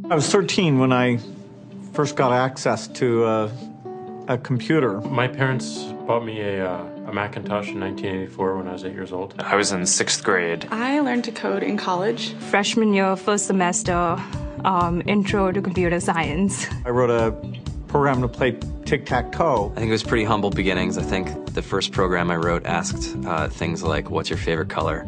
I was 13 when I first got access to a computer. My parents bought me a Macintosh in 1984 when I was 8 years old. I was in 6th grade. I learned to code in college. Freshman year, first semester, intro to computer science. I wrote a program to play tic-tac-toe. I think it was pretty humble beginnings. I think the first program I wrote asked things like, what's your favorite color?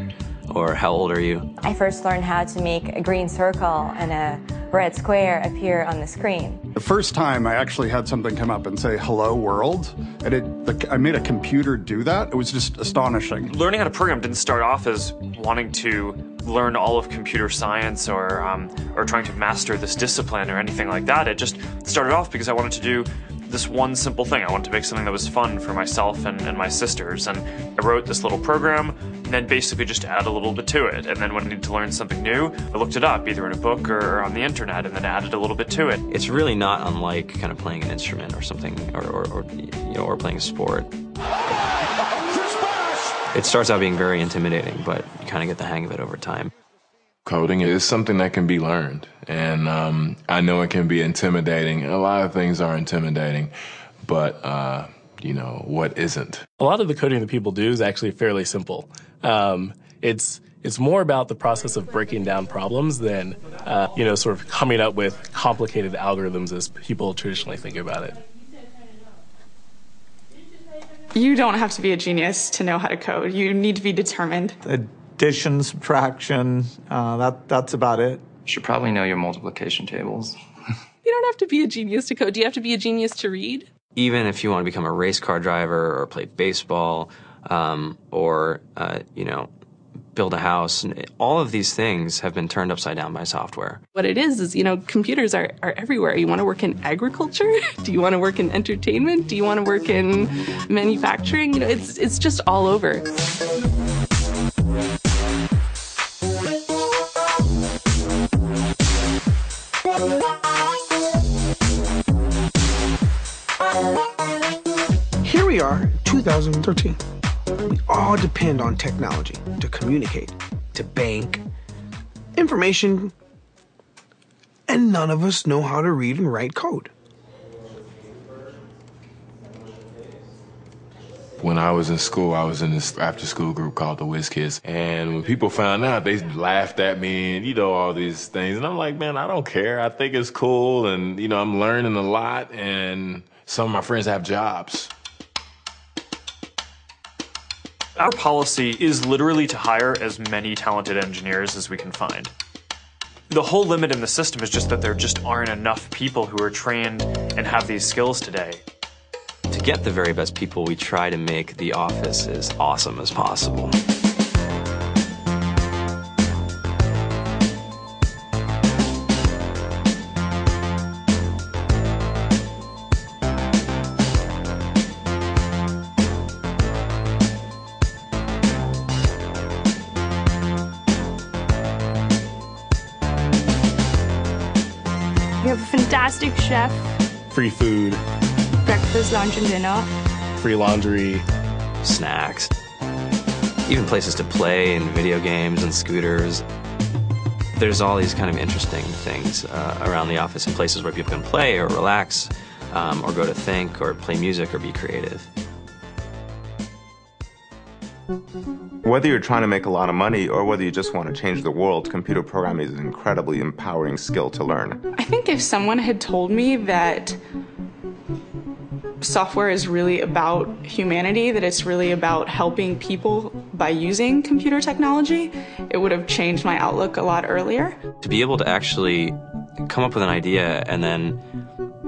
Or how old are you? I first learned how to make a green circle and a red square appear on the screen. The first time I actually had something come up and say, hello world, and I made a computer do that. It was just astonishing. Learning how to program didn't start off as wanting to learn all of computer science or trying to master this discipline or anything like that. It just started off because I wanted to do this one simple thing. I wanted to make something that was fun for myself and my sisters. And I wrote this little program and then basically just add a little bit to it. And then when I needed to learn something new, I looked it up either in a book or on the internet and then added a little bit to it. It's really not unlike kind of playing an instrument or something or playing a sport. It starts out being very intimidating, but you kind of get the hang of it over time. Coding is something that can be learned, and I know it can be intimidating. A lot of things are intimidating, but you know, what isn't? A lot of the coding that people do is actually fairly simple. It's more about the process of breaking down problems than sort of coming up with complicated algorithms as people traditionally think about it. You don't have to be a genius to know how to code. You need to be determined. Addition, subtraction, that's about it. You should probably know your multiplication tables. You don't have to be a genius to code. Do you have to be a genius to read? Even if you want to become a race car driver or play baseball or build a house, all of these things have been turned upside down by software. What it is, computers are everywhere. You want to work in agriculture? Do you want to work in entertainment? Do you want to work in manufacturing? It's just all over. Here we are, 2013. We all depend on technology to communicate, to bank, information, and none of us know how to read and write code. When I was in school, I was in this after-school group called the Whiz Kids. And when people found out, they laughed at me and, all these things. And I'm like, man, I don't care. I think it's cool. And, I'm learning a lot. And some of my friends have jobs. Our policy is literally to hire as many talented engineers as we can find. The whole limit in the system is just that there just aren't enough people who are trained and have these skills today. To get the very best people, we try to make the office as awesome as possible. We have a fantastic chef. Free food. Breakfast, lunch, and dinner. Free laundry. Snacks. Even places to play and video games and scooters. There's all these kind of interesting things around the office and places where people can play or relax or go to think or play music or be creative. Whether you're trying to make a lot of money or whether you just want to change the world, computer programming is an incredibly empowering skill to learn. I think if someone had told me that software is really about humanity, that it's really about helping people by using computer technology, it would have changed my outlook a lot earlier. To be able to actually come up with an idea and then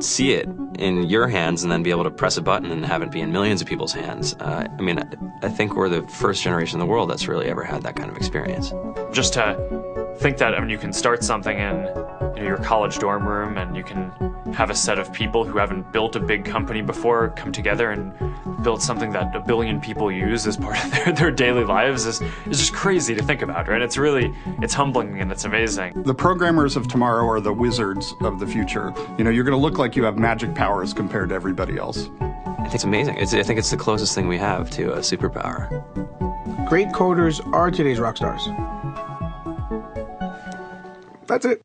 see it in your hands and then be able to press a button and have it be in millions of people's hands. I think we're the first generation in the world that's really ever had that kind of experience. Just to think that, you can start something in your college dorm room and you can have a set of people who haven't built a big company before come together and build something that 1 billion people use as part of their daily lives is just crazy to think about, right? It's humbling and it's amazing. The programmers of tomorrow are the wizards of the future. You're going to look like you have magic powers compared to everybody else. I think it's amazing. I think it's the closest thing we have to a superpower. Great coders are today's rock stars. That's it.